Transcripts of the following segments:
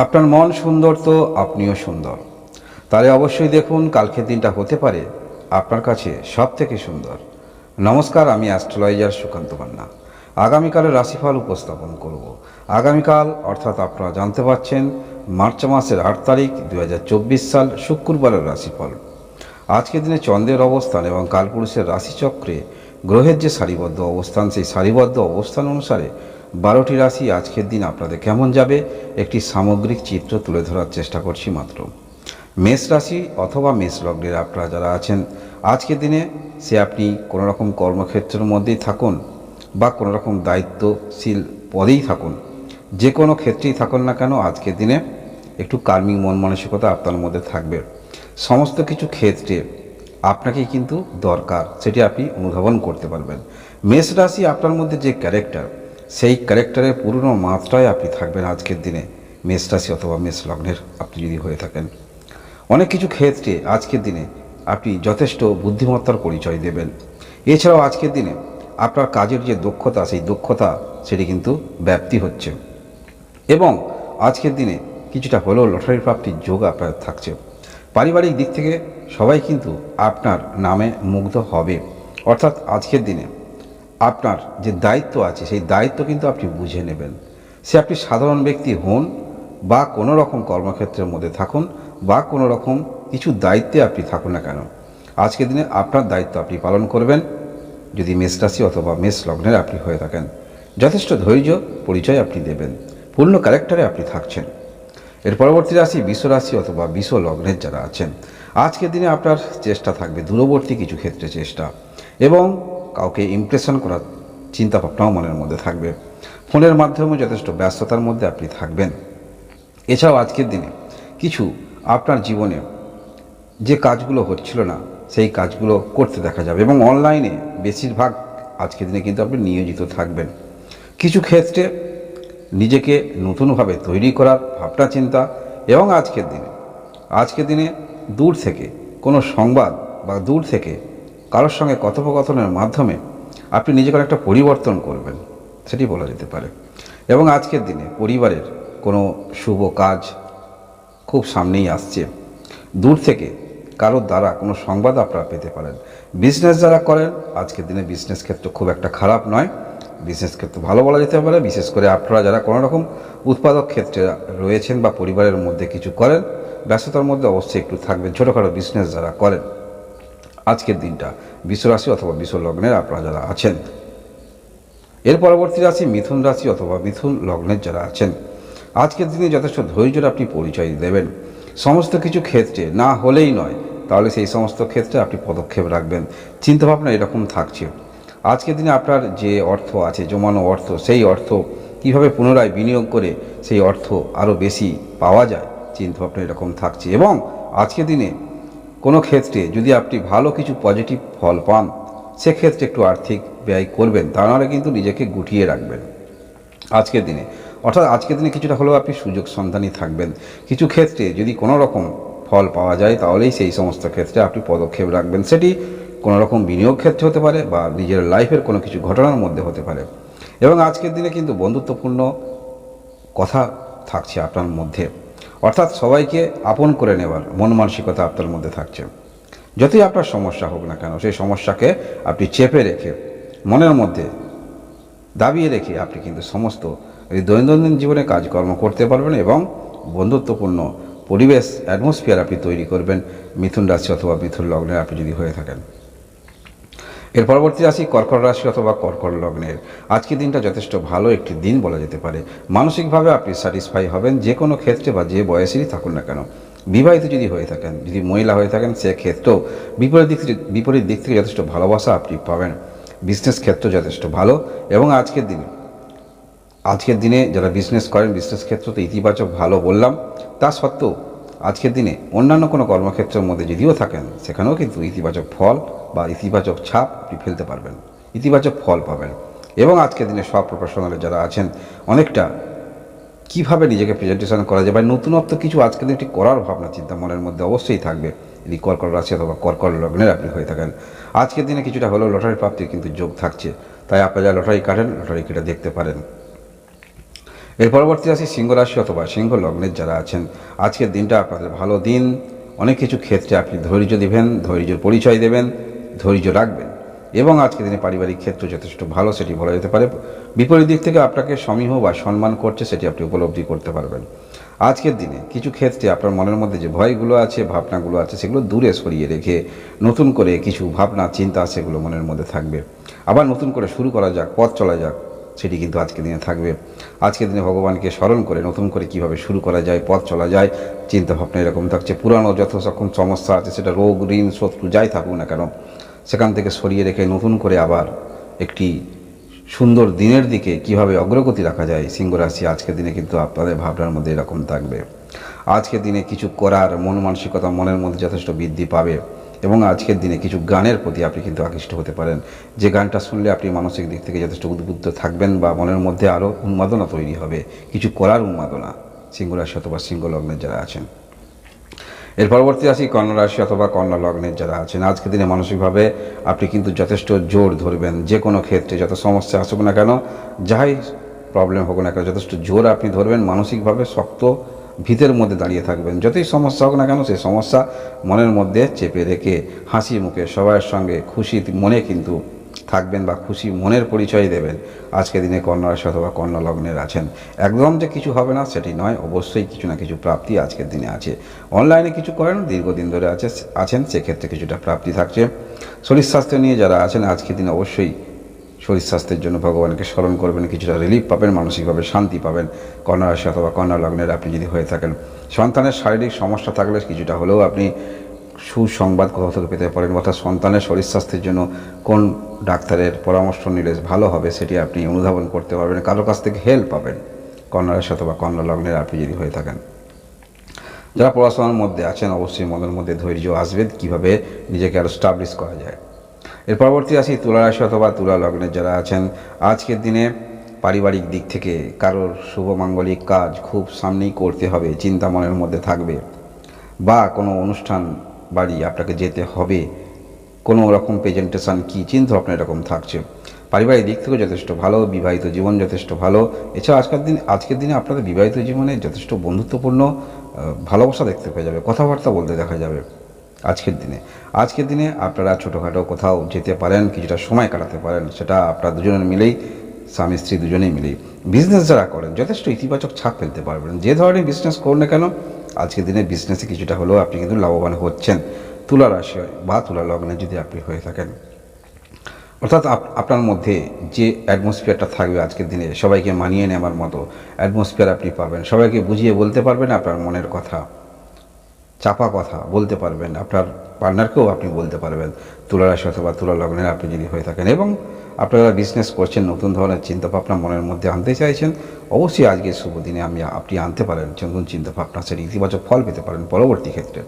আপনার মন সুন্দর তো আপনিও সুন্দর। তাহলে অবশ্যই দেখুন কালকের দিনটা হতে পারে আপনার কাছে সব থেকে সুন্দর। নমস্কার, আমি অ্যাস্ট্রোলজার সুকান্ত মান্না। আগামীকালের রাশিফল উপস্থাপন করব। আগামীকাল অর্থাৎ আপনারা জানতে পারছেন মার্চ মাসের 8 তারিখ 2024 সাল শুক্রবারের রাশিফল। আজকের দিনে চন্দ্রের অবস্থান এবং কালপুরুষের রাশিচক্রে গ্রহের যে সারিবদ্ধ অবস্থান, সেই সারিবদ্ধ অবস্থান অনুসারে 12টি রাশি আজকের দিন আপনাদের কেমন যাবে একটি সামগ্রিক চিত্র তুলে ধরার চেষ্টা করছি মাত্র। মেষ রাশি অথবা মেষ লগ্নের আপনারা যারা আছেন আজকের দিনে, সে আপনি কোনো রকম কর্মক্ষেত্রের মধ্যেই থাকুন বা কোনো রকম দায়িত্বশীল পদেই থাকুন, যে কোনো ক্ষেত্রেই থাকুন না কেন, আজকের দিনে একটু কার্মিক মন মানসিকতা আপনার মধ্যে থাকবে। সমস্ত কিছু ক্ষেত্রে আপনাকেই কিন্তু দরকার, সেটি আপনি অনুধাবন করতে পারবেন। মেষ রাশি আপনার মধ্যে যে ক্যারেক্টার, সেই ক্যারেক্টারের পুরনো মাত্রায় আপনি থাকবেন আজকের দিনে। মেষ রাশি অথবা মেষ লগ্নের আপনি যদি হয়ে থাকেন, অনেক কিছু ক্ষেত্রে আজকের দিনে আপনি যথেষ্ট বুদ্ধিমত্তার পরিচয় দেবেন। এছাড়াও আজকের দিনে আপনার কাজের যে দক্ষতা, সেই দক্ষতা সেটি কিন্তু ব্যাপ্তি হচ্ছে এবং আজকের দিনে কিছুটা হলেও লটারির প্রাপ্তির যোগ আপনার থাকছে। পারিবারিক দিক থেকে সবাই কিন্তু আপনার নামে মুগ্ধ হবে, অর্থাৎ আজকের দিনে আপনার যে দায়িত্ব আছে সেই দায়িত্ব কিন্তু আপনি বুঝে নেবেন। সে আপনি সাধারণ ব্যক্তি হন বা কোনো রকম কর্মক্ষেত্রের মধ্যে থাকুন বা কোনো রকম কিছু দায়িত্বে আপনি থাকুন না কেন, আজকের দিনে আপনার দায়িত্ব আপনি পালন করবেন। যদি মেষ রাশি অথবা মেষ লগ্নের আপনি হয়ে থাকেন, যথেষ্ট ধৈর্য পরিচয় আপনি দেবেন, পূর্ণ ক্যারেক্টারে আপনি থাকছেন। এর পরবর্তী রাশি বৃষ রাশি অথবা বৃষ লগ্নের যারা আছেন, আজকের দিনে আপনার চেষ্টা থাকবে দূরবর্তী কিছু ক্ষেত্রে চেষ্টা, এবং কাউকে ইমপ্রেশন করার চিন্তাভাবনাও মনের মধ্যে থাকবে। ফোনের মাধ্যমে যথেষ্ট ব্যস্ততার মধ্যে আপনি থাকবেন। এছাড়াও আজকের দিনে কিছু আপনার জীবনে যে কাজগুলো হচ্ছিল না, সেই কাজগুলো করতে দেখা যাবে এবং অনলাইনে বেশিরভাগ আজকের দিনে কিন্তু আপনি নিয়োজিত থাকবেন। কিছু ক্ষেত্রে নিজেকে নতুনভাবে তৈরি করার ভাবনা চিন্তা, এবং আজকের দিনে দূর থেকে কোনো সংবাদ বা দূর থেকে কারোর সঙ্গে কথোপকথনের মাধ্যমে আপনি নিজেকে একটা পরিবর্তন করবেন, সেটি বলা যেতে পারে। এবং আজকের দিনে পরিবারের কোনো শুভ কাজ খুব সামনেই আসছে, দূর থেকে কারোর দ্বারা কোনো সংবাদ আপনারা পেতে পারেন। বিজনেস যারা করেন, আজকের দিনে বিজনেস ক্ষেত্র খুব একটা খারাপ নয়, বিজনেস ক্ষেত্র ভালো বলা যেতে পারে। বিশেষ করে আপনারা যারা কোনো রকম উৎপাদক ক্ষেত্রে রয়েছেন বা পরিবারের মধ্যে কিছু করেন, ব্যস্ততার মধ্যে অবশ্যই একটু থাকবেন। ছোটোখাটো বিজনেস যারা করেন, আজকের দিনটা বৃষ রাশি অথবা বৃষ লগ্নের আপনারা যারা আছেন। এর পরবর্তী রাশি মিথুন রাশি অথবা মিথুন লগ্নের যারা আছেন, আজকের দিনে যথেষ্ট ধৈর্যের আপনি পরিচয় দেবেন। সমস্ত কিছু ক্ষেত্রে না হলেই নয়, তাহলে সেই সমস্ত ক্ষেত্রে আপনি পদক্ষেপ রাখবেন। চিন্তাভাবনা এরকম থাকছে। আজকের দিনে আপনার যে অর্থ আছে, জমানো অর্থ, সেই অর্থ কীভাবে পুনরায় বিনিয়োগ করে সেই অর্থ আরও বেশি পাওয়া যায়, চিন্তাভাবনা এরকম থাকছে। এবং আজকের দিনে কোনো ক্ষেত্রে যদি আপনি ভালো কিছু পজিটিভ ফল পান, সেক্ষেত্রে একটু আর্থিক ব্যয় করবেন, তা নাহলে কিন্তু নিজেকে গুটিয়ে রাখবেন আজকের দিনে। অর্থাৎ আজকের দিনে কিছুটা হলেও আপনি সুযোগ সন্ধানী থাকবেন। কিছু ক্ষেত্রে যদি কোনো রকম ফল পাওয়া যায়, তাহলেই সেই সমস্ত ক্ষেত্রে আপনি পদক্ষেপ রাখবেন। সেটি কোনো রকম বিনিয়োগ ক্ষেত্রে হতে পারে বা নিজের লাইফের কোনো কিছু ঘটনার মধ্যে হতে পারে। এবং আজকের দিনে কিন্তু বন্ধুত্বপূর্ণ কথা থাকছে আপনার মধ্যে, অর্থাৎ সবাইকে আপন করে নেওয়ার মন মানসিকতা আপনার মধ্যে থাকছে। যতই আপনার সমস্যা হোক না কেন, সেই সমস্যাকে আপনি চেপে রেখে, মনের মধ্যে দাবিয়ে রেখে আপনি কিন্তু সমস্ত দৈনন্দিন জীবনে কাজকর্ম করতে পারবেন এবং বন্ধুত্বপূর্ণ পরিবেশ অ্যাটমসফিয়ার আপনি তৈরি করবেন। মিথুন রাশি অথবা মিথুন লগ্নের আপনি যদি হয়ে থাকেন। এর পরবর্তী রাশি কর্কট রাশি অথবা কর্কট লগ্নের, আজকের দিনটা যথেষ্ট ভালো একটি দিন বলা যেতে পারে। মানসিকভাবে আপনি স্যাটিসফাই হবেন, যে কোনো ক্ষেত্রে বা যে বয়সেরই থাকুন না কেন। বিবাহিত যদি হয়ে থাকেন, যদি মহিলা হয়ে থাকেন, সেক্ষেত্রেও বিপরীত দিক থেকে যথেষ্ট ভালোবাসা আপনি পাবেন। বিজনেস ক্ষেত্র যথেষ্ট ভালো। এবং আজকের দিনে যারা বিজনেস করেন, বিজনেস ক্ষেত্র তো ইতিবাচক ভালো বললাম, তা সত্ত্বেও আজকের দিনে অন্যান্য কোনো কর্মক্ষেত্রের মধ্যে যদিও থাকেন, সেখানেও কিন্তু ইতিবাচক ফল বা ইতিবাচক ছাপ আপনি ফেলতে পারবেন, ইতিবাচক ফল পাবেন। এবং আজকের দিনে সব প্রফেশনালে যারা আছেন, অনেকটা কীভাবে নিজেকে প্রেজেন্টেশন করা যায় বা নতুনত্ব কিছু আজকের দিনে একটি করার ভাবনা চিন্তা মনের মধ্যে অবশ্যই থাকবে। যদি কর্কট রাশি অথবা কর্কট লগ্নের আপনি হয়ে থাকেন, আজকের দিনে কিছুটা হলেও লটারি প্রাপ্তির কিন্তু যোগ থাকছে। তাই আপনারা যা লটারি কাটেন, লটারি কেটে দেখতে পারেন। এর পরবর্তী আসি সিংহ রাশি অথবা সিংহ লগ্নের যারা আছেন, আজকের দিনটা আপনাদের ভালো দিন। অনেক কিছু ক্ষেত্রে আপনি ধৈর্য দিবেন, ধৈর্যের পরিচয় দেবেন, ধৈর্য রাখবেন এবং আজকের দিনে পারিবারিক ক্ষেত্র যথেষ্ট ভালো, সেটি বলা যেতে পারে। বিপরীত দিক থেকে আপনাকে সমীহ বা সম্মান করছে, সেটি আপনি উপলব্ধি করতে পারবেন। আজকের দিনে কিছু ক্ষেত্রে আপনার মনের মধ্যে যে ভয়গুলো আছে, ভাবনাগুলো আছে, সেগুলো দূরে সরিয়ে রেখে নতুন করে কিছু ভাবনা চিন্তা সেগুলো মনের মধ্যে থাকবে। আবার নতুন করে শুরু করা যাক, পথ চলা যাক, সেটি কিন্তু আজকের দিনে থাকবে। আজকের দিনে ভগবানকে স্মরণ করে নতুন করে কিভাবে শুরু করা যায়, পথ চলা যায়, চিন্তা ভাবনা এরকম থাকছে। পুরানো যত রকম সমস্যা আছে, সেটা রোগ, ঋণ, শত্রু যাই থাকুক না কেন, সেখান থেকে সরিয়ে রেখে নতুন করে আবার একটি সুন্দর দিনের দিকে কিভাবে অগ্রগতি রাখা যায়, সিংহ রাশি আজকের দিনে কিন্তু আপনাদের ভাবনার মধ্যে এরকম থাকবে। আজকের দিনে কিছু করার মন মানসিকতা মনের মধ্যে যথেষ্ট বৃদ্ধি পাবে এবং আজকের দিনে কিছু গানের প্রতি আপনি কিন্তু আকৃষ্ট হতে পারেন, যে গানটা শুনলে আপনি মানসিক দিক থেকে যথেষ্ট উদ্বুদ্ধ থাকবেন বা মনের মধ্যে আরও উন্মাদনা তৈরি হবে, কিছু করার উন্মাদনা, সিংহ রাশি অথবা সিংহ লগ্নের যারা আছেন। এর পরবর্তী আসি কন্যা রাশি অথবা কন্যা লগ্নের যারা আছেন, আজকের দিনে মানসিকভাবে আপনি কিন্তু যথেষ্ট জোর ধরবেন। যে কোনো ক্ষেত্রে যত সমস্যা আসুক না কেন, যাই প্রবলেম হোক না কেন, যথেষ্ট জোর আপনি ধরবেন, মানসিকভাবে শক্ত ভিতের মধ্যে দাঁড়িয়ে থাকবেন। যতই সমস্যা হোক না কেন, সেই সমস্যা মনের মধ্যে চেপে রেখে হাসি মুখে সবার সঙ্গে খুশি মনে কিন্তু থাকবেন বা খুশি মনের পরিচয় দেবেন। আজকের দিনে কন্যা রাশি অথবা কন্যা লগ্নের আছেন, একদম যে কিছু হবে না সেটি নয়, অবশ্যই কিছু না কিছু প্রাপ্তি আজকের দিনে আছে। অনলাইনে কিছু করেন, দীর্ঘদিন ধরে আছেন, সেক্ষেত্রে কিছুটা প্রাপ্তি থাকছে। শরীর স্বাস্থ্য নিয়ে যারা আছেন, আজকের দিনে অবশ্যই শরীর স্বাস্থ্যের জন্য ভগবানকে স্মরণ করবেন, কিছুটা রিলিফ পাবেন, মানসিকভাবে শান্তি পাবেন। কন্যা রাশি অথবা কন্যা লগ্নের আপনি যদি হয়ে থাকেন, সন্তানের শারীরিক সমস্যা থাকলে কিছুটা হলেও আপনি সুসংবাদ কোথাও থেকে পেতে পারেন, অর্থাৎ সন্তানের শরীর স্বাস্থ্যের জন্য কোন ডাক্তারের পরামর্শ নিলে ভালো হবে সেটি আপনি অনুধাবন করতে পারবেন, কারোর কাছ থেকে হেল্প পাবেন। কন্যা রাশি অথবা কন্যা লগ্নের আপনি যদি হয়ে থাকেন, যারা পড়াশোনার মধ্যে আছেন, অবশ্যই মনের মধ্যে ধৈর্য আসবে, কীভাবে নিজেকে আরও স্টাবলিশ করা যায়। এর পরবর্তী আসি তুলা রাশি অথবা তুলা লগ্নের যারা আছেন, আজকের দিনে পারিবারিক দিক থেকে কারোর শুভ মাঙ্গলিক কাজ খুব সামনেই করতে হবে, চিন্তা মনের মধ্যে থাকবে, বা কোনো অনুষ্ঠান বাড়ি আপনাকে যেতে হবে, কোনো রকম প্রেজেন্টেশন কী চিন্তা ভাবনা এরকম থাকছে। পারিবারিক দিক থেকেও যথেষ্ট ভালো, বিবাহিত জীবন যথেষ্ট ভালো। এছাড়া আজকের দিনে আপনাদের বিবাহিত জীবনে যথেষ্ট বন্ধুত্বপূর্ণ ভালোবাসা দেখতে পেয়ে যাবে, কথাবার্তা বলতে দেখা যাবে। আজকের দিনে আপনারা ছোটোখাটো কোথাও যেতে পারেন, কিছুটা সময় কাটাতে পারেন, সেটা আপনারা দুজনের মিলেই, স্বামী স্ত্রী দুজনেই মিলেই। বিজনেস যারা করেন, যথেষ্ট ইতিবাচক ছাপ ফেলতে পারবেন। যে ধরনের বিজনেস করুন না কেন, আজকের দিনে বিজনেসে কিছুটা হলেও আপনি কিন্তু লাভবান হচ্ছেন, তুলা রাশি বা তুলা লগ্নে যদি আপনি হয়ে থাকেন। অর্থাৎ আপনার মধ্যে যে অ্যাটমসফিয়ারটা থাকবে আজকের দিনে, সবাইকে মানিয়ে নেওয়ার মতো অ্যাটমসফিয়ার আপনি পাবেন, সবাইকে বুঝিয়ে বলতে পারবেন আপনার মনের কথা, চাপা কথা বলতে পারবেন, আপনার পার্টনারকেও আপনি বলতে পারবেন, তুলা রাশি অথবা তুলা লগ্নের আপনি যদি হয়ে থাকেন। এবং আপনারা বিজনেস করছেন, নতুন ধরনের চিন্তাভাবনা মনের মধ্যে আনতে চাইছেন, অবশ্যই আজকের শুভ দিনে আপনি আনতে পারেন নতুন চিন্তাভাবনা, সেটি ইতিবাচক ফল পেতে পারেন পরবর্তী ক্ষেত্রে।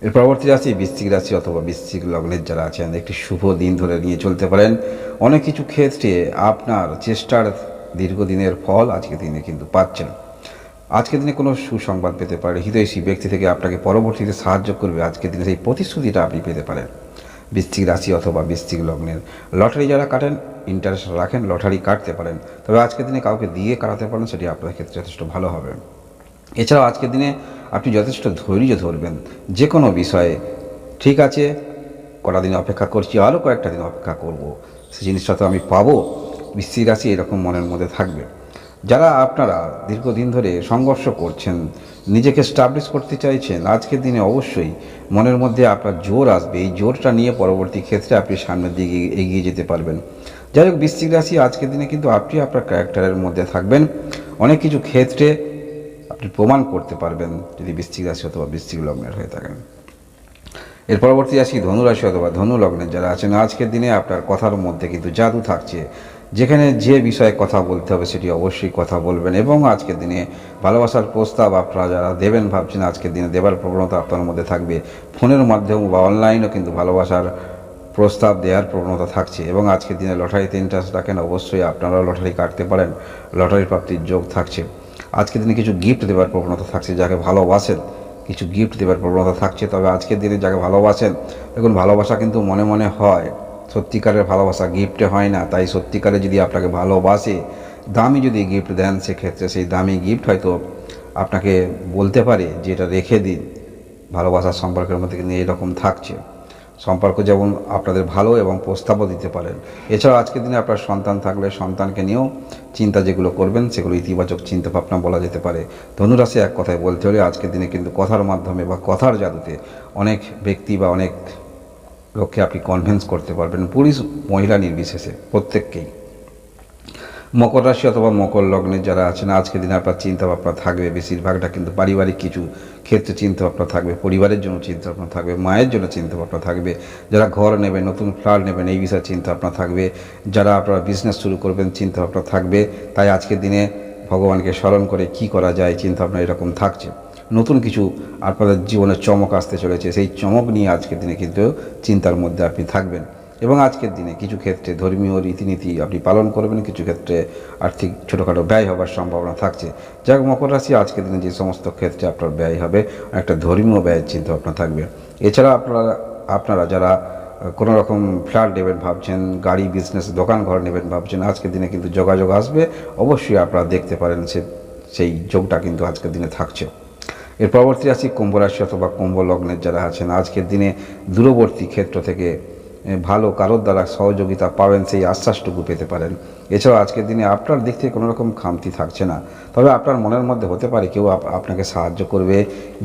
এর পরবর্তী রাশি বৃশ্চিক রাশি অথবা বৃশ্চিক লগ্নের যারা আছেন, একটি শুভ দিন ধরে নিয়ে চলতে পারেন। অনেক কিছু ক্ষেত্রে আপনার চেষ্টার দীর্ঘদিনের ফল আজকের দিনে কিন্তু পাচ্ছেন। আজকের দিনে কোনো সুসংবাদ পেতে পারে, হিতৈষী ব্যক্তি থেকে আপনাকে পরবর্তীতে সাহায্য করবে, আজকের দিনে সেই প্রতিশ্রুতিটা আপনি পেতে পারেন। বৃশ্চিক রাশি অথবা বৃশ্চিক লগ্নের লটারি যারা কাটেন, ইন্টারেস্ট রাখেন, লটারি কাটতে পারেন, তবে আজকের দিনে কাউকে দিয়ে কাটাতে পারেন, সেটি আপনার ক্ষেত্রে যথেষ্ট ভালো হবে। এছাড়াও আজকের দিনে আপনি যথেষ্ট ধৈর্য ধরবেন যে কোনো বিষয়ে। ঠিক আছে, কটা দিন অপেক্ষা করছি, আরও কয়েকটা দিন অপেক্ষা করব, সেই জিনিসটা তো আমি পাবো, বৃশ্চিক রাশি এরকম মনের মধ্যে থাকবে। যারা আপনারা দীর্ঘদিন ধরে সংঘর্ষ করছেন, নিজেকে স্টাবলিশ করতে চাইছেন, আজকের দিনে অবশ্যই মনের মধ্যে আপনার জোর আসবে, এই জোরটা নিয়ে পরবর্তী ক্ষেত্রে আপনি সামনের দিকে এগিয়ে যেতে পারবেন। যাই হোক, বৃশ্চিক রাশি আজকের দিনে কিন্তু আপনি আপনার ক্যারেক্টারের মধ্যে থাকবেন, অনেক কিছু ক্ষেত্রে আপনি প্রমাণ করতে পারবেন যদি বৃশ্চিক রাশি অথবা বৃশ্চিক লগ্নের হয়ে থাকেন। এর পরবর্তী রাশি ধনু রাশি অথবা ধনু লগ্নের যারা আছেন, আজকের দিনে আপনার কথার মধ্যে কিন্তু জাদু থাকছে, যেখানে যে বিষয়ে কথা বলতে হবে সেটি অবশ্যই কথা বলবেন। এবং আজকের দিনে ভালোবাসার প্রস্তাব আপনারা যারা দেবেন ভাবছেন, আজকের দিনে দেবার প্রবণতা আপনার মধ্যে থাকবে, ফোনের মাধ্যমে বা অনলাইনেও কিন্তু ভালোবাসার প্রস্তাব দেওয়ার প্রবণতা থাকছে। এবং আজকের দিনে লটারিতে ইন্টারেস্ট রাখেন, অবশ্যই আপনারাও লটারি কাটতে পারেন, লটারি প্রাপ্তির যোগ থাকছে। আজকের দিনে কিছু গিফট দেওয়ার প্রবণতা থাকছে, যাকে ভালোবাসেন কিছু গিফট দেওয়ার প্রবণতা থাকছে। তবে আজকের দিনে যাকে ভালোবাসেন, দেখুন ভালোবাসা কিন্তু মনে মনে হয়, সত্যিকারের ভালোবাসা গিফটে হয় না। তাই সত্যিকারে যদি আপনাকে ভালোবাসে, দামি যদি গিফট দেন সেক্ষেত্রে সেই দামি গিফট হয়তো আপনাকে বলতে পারে যে এটা রেখে দিন, ভালোবাসার সম্পর্কের মধ্যে কিন্তু এরকম থাকছে। সম্পর্ক যেমন আপনাদের ভালো এবং প্রস্তাবও দিতে পারেন। এছাড়াও আজকের দিনে আপনার সন্তান থাকলে সন্তানকে নিয়েও চিন্তা যেগুলো করবেন সেগুলো ইতিবাচক চিন্তা ভাবনা বলা যেতে পারে। ধনুরাশি এক কথায় বলতে হলে আজকের দিনে কিন্তু কথার মাধ্যমে বা কথার জাদুতে অনেক ব্যক্তি বা অনেক লোককে আপনি কনভিন্স করতে পারবেন, পুরুষ মহিলা নির্বিশেষে প্রত্যেককেই। মকর রাশি অথবা মকর লগ্নের যারা আছেন আজকের দিনে আপনার চিন্তাভাবনা থাকবে, বেশিরভাগটা কিন্তু পারিবারিক কিছু ক্ষেত্রে চিন্তাভাবনা থাকবে, পরিবারের জন্য চিন্তাভাবনা থাকবে, মায়ের জন্য চিন্তাভাবনা থাকবে, যারা ঘর নেবেন, নতুন ফ্ল্যাট নেবেন এই বিষয়ে চিন্তাভাবনা থাকবে, যারা আপনারা বিজনেস শুরু করবেন চিন্তাভাবনা থাকবে। তাই আজকের দিনে ভগবানকে স্মরণ করে কি করা যায় চিন্তাভাবনা এরকম থাকছে। নতুন কিছু আপনাদের জীবনে চমক আসতে চলেছে, সেই চমক নিয়ে আজকের দিনে কিন্তু চিন্তার মধ্যে আপনি থাকবেন। এবং আজকের দিনে কিছু ক্ষেত্রে ধর্মীয় রীতিনীতি আপনি পালন করবেন, কিছু ক্ষেত্রে আর্থিক ছোটোখাটো ব্যয় হবার সম্ভাবনা থাকছে। যাক, মকর রাশি আজকের দিনে যে সমস্ত ক্ষেত্রে আপনার ব্যয় হবে একটা ধর্মীয় ব্যয়ের চিন্তাভাবনা থাকবে। এছাড়া আপনারা যারা কোনো রকম ফ্ল্যাট নেবেন ভাবছেন, গাড়ি, বিজনেস, দোকান ঘর নেবেন ভাবছেন, আজকের দিনে কিন্তু যোগাযোগ আসবে, অবশ্যই আপনারা দেখতে পারেন সেই যোগটা কিন্তু আজকের দিনে থাকছে। এর পরবর্তী রাশি কুম্ভ রাশি অথবা কুম্ভ লগ্নের যারা আছেন আজকের দিনে দূরবর্তী ক্ষেত্র থেকে ভালো কারোর দ্বারা সহযোগিতা পাবেন, সেই আশ্বাসটুকু পেতে পারেন। এছাড়াও আজকের দিনে আপনার দিক থেকে কোনো রকম খামতি থাকছে না, তবে আপনার মনের মধ্যে হতে পারে কেউ আপনাকে সাহায্য করবে,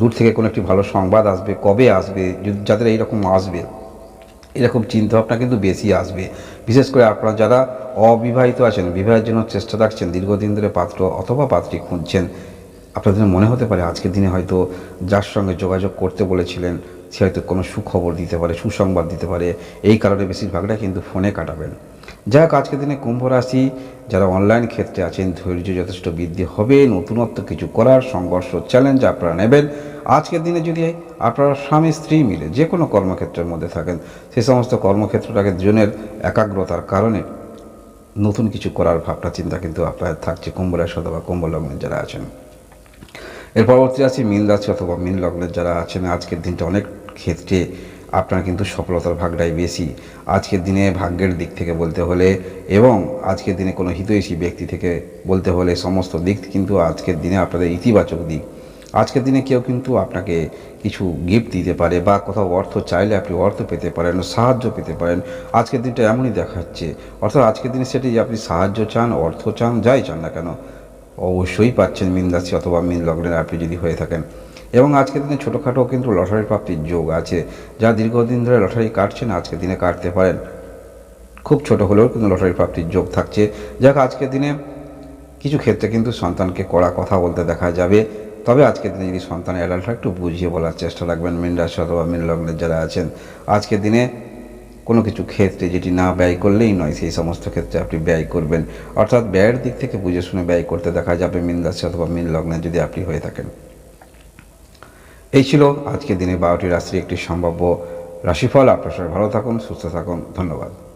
দূর থেকে কোনো একটি ভালো সংবাদ আসবে, কবে আসবে, যাদের এইরকম আসবে এরকম চিন্তাভাবনা কিন্তু বেশি আসবে। বিশেষ করে আপনারা যারা অবিবাহিত আছেন, বিবাহের জন্য চেষ্টা রাখছেন, দীর্ঘদিন ধরে পাত্র অথবা পাত্রী খুঁজছেন, আপনাদের মনে হতে পারে আজকের দিনে হয়তো যার সঙ্গে যোগাযোগ করতে বলেছিলেন সে হয়তো কোনো সুখবর দিতে পারে, সুসংবাদ দিতে পারে, এই কারণে বেশিরভাগটা কিন্তু ফোনে কাটাবেন। যাই হোক, আজকের দিনে কুম্ভ রাশি যারা অনলাইন ক্ষেত্রে আছেন ধৈর্য যথেষ্ট বৃদ্ধি হবে, নতুনত্ব কিছু করার সংঘর্ষ চ্যালেঞ্জ আপনারা নেবেন। আজকের দিনে যদি আপনারা স্বামী স্ত্রী মিলে যে কোনো কর্মক্ষেত্রের মধ্যে থাকেন, সেই সমস্ত কর্মক্ষেত্রটাকে দুজনের একাগ্রতার কারণে নতুন কিছু করার ভাবনা চিন্তা কিন্তু আপনার থাকছে কুম্ভ রাশি অথবা কুম্ভ লগ্নের যারা আছেন। এর পরবর্তী রাশি মীন রাশি অথবা মীন লগ্নের যারা আছেন আজকের দিনটা অনেক ক্ষেত্রে আপনার কিন্তু সফলতার ভাগটাই বেশি। আজকের দিনে ভাগ্যের দিক থেকে বলতে হলে এবং আজকের দিনে কোনো হিতৈষী ব্যক্তি থেকে বলতে হলে সমস্ত দিক কিন্তু আজকের দিনে আপনাদের ইতিবাচক দিক। আজকের দিনে কেউ কিন্তু আপনাকে কিছু গিফট দিতে পারে বা কোথাও অর্থ চাইলে আপনি অর্থ পেতে পারেন, সাহায্য পেতে পারেন। আজকের দিনটা এমনই দেখাচ্ছে, অর্থাৎ আজকের দিনে সেটি আপনি সাহায্য চান, অর্থ চান, যাই চান না কেন অবশ্যই পাচ্ছেন মীন রাশি অথবা মীন লগ্নের আপনি যদি হয়ে থাকেন। এবং আজকের দিনে ছোটোখাটো কিন্তু লটারি প্রাপ্তির যোগ আছে, যা দীর্ঘদিন ধরে লটারি কাটছেন আজকের দিনে কাটতে পারেন, খুব ছোট হলেও কিন্তু লটারি প্রাপ্তির যোগ থাকছে। যাক, আজকের দিনে কিছু ক্ষেত্রে কিন্তু সন্তানকে কড়া কথা বলতে দেখা যাবে, তবে আজকের দিনে যদি সন্তানের অ্যাডাল্টরা একটু বুঝিয়ে বলার চেষ্টা রাখবেন। মীন রাশি অথবা মীন লগ্নের যারা আছেন আজকের দিনে কোনো কিছু ক্ষেত্রে যেটি না ব্যয় করলেই নয় সেই সমস্ত ক্ষেত্রে আপনি ব্যয় করবেন, অর্থাৎ ব্যয়ের দিক থেকে বুঝে শুনে ব্যয় করতে দেখা যাবে মীন রাশি অথবা মীন লগ্নে যদি আপনি হয়ে থাকেন। এই ছিল আজকের দিনে 12টি রাশির একটি সম্ভাব্য রাশিফল। আপনার সবাই ভালো থাকুন, সুস্থ থাকুন, ধন্যবাদ।